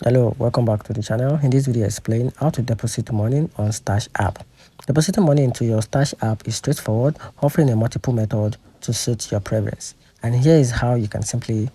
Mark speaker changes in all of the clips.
Speaker 1: Hello, welcome back to the channel. In this video, I explain how to deposit money on Stash app. Depositing money into your Stash app is straightforward, offering a multiple method to suit your preference. And here is how you can simply,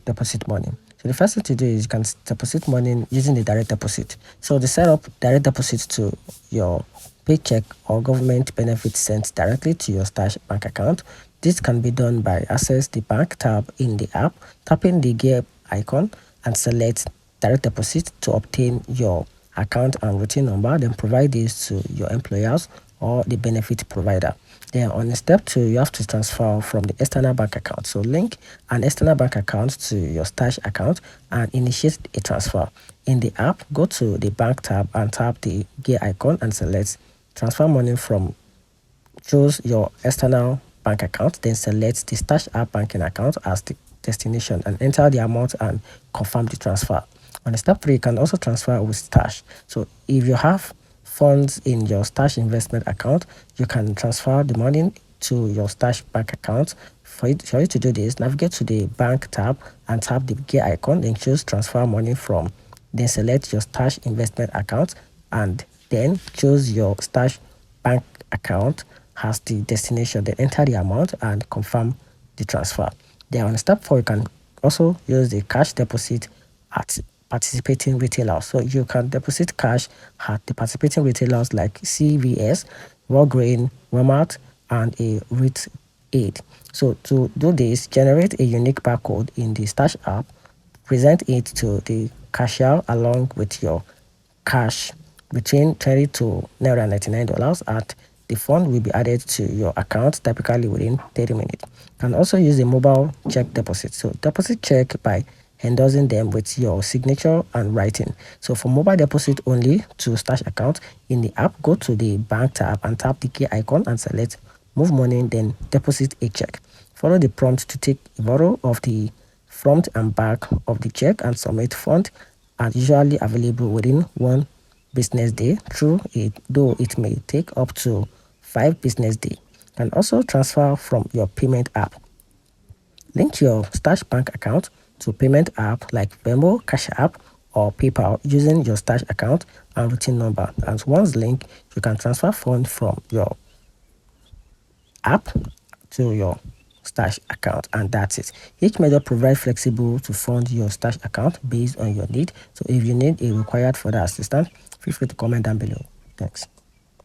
Speaker 1: deposit money. So the first thing to do is you can deposit money using the direct deposit. So the setup direct deposit to your paycheck or government benefits sent directly to your Stash bank account. This can be done by access the bank tab in the app, tapping the gear icon and select direct deposit to obtain your account and routine number, then provide this to your employers or the benefit provider. Then on step 2, you have to transfer from the external bank account. So link an external bank account to your Stash account and initiate a transfer. In the app, go to the bank tab and tap the gear icon and select transfer money from. Choose your external bank account, then select the Stash app banking account as the destination and enter the amount and confirm the transfer. On step 3, you can also transfer with Stash. So if you have funds in your Stash investment account, you can transfer the money to your Stash bank account. For you to do this, navigate to the bank tab and tap the gear icon, then choose transfer money from. Then select your Stash investment account and then choose your Stash bank account as the destination. Then enter the amount and confirm the transfer. Then on step 4, you can also use the cash deposit at participating retailers. So you can deposit cash at the participating retailers like CVS, Walgreens, Walmart, and a Rite Aid. So to do this, generate a unique barcode in the Stash app, present it to the cashier along with your cash between $20 to $99 at the fund will be added to your account typically within 30 minutes. You can also use a mobile check deposit. So deposit check by endorsing them with your signature and writing. So for mobile deposit only to Stash account in the app, go to the bank tab and tap the key icon and select move money, then deposit a check. Follow the prompt to take a photo of the front and back of the check and submit fund are usually available within 1 business day, though it may take up to 5 business days. You can also transfer from your payment app. Link your Stash bank account to payment app like Venmo, Cash App, or PayPal using your Stash account and routine number. And once linked, you can transfer funds from your app to your Stash account, and that's it. Each method provides flexible to fund your Stash account based on your need. So if you need a required further assistance, feel free to comment down below. Thanks.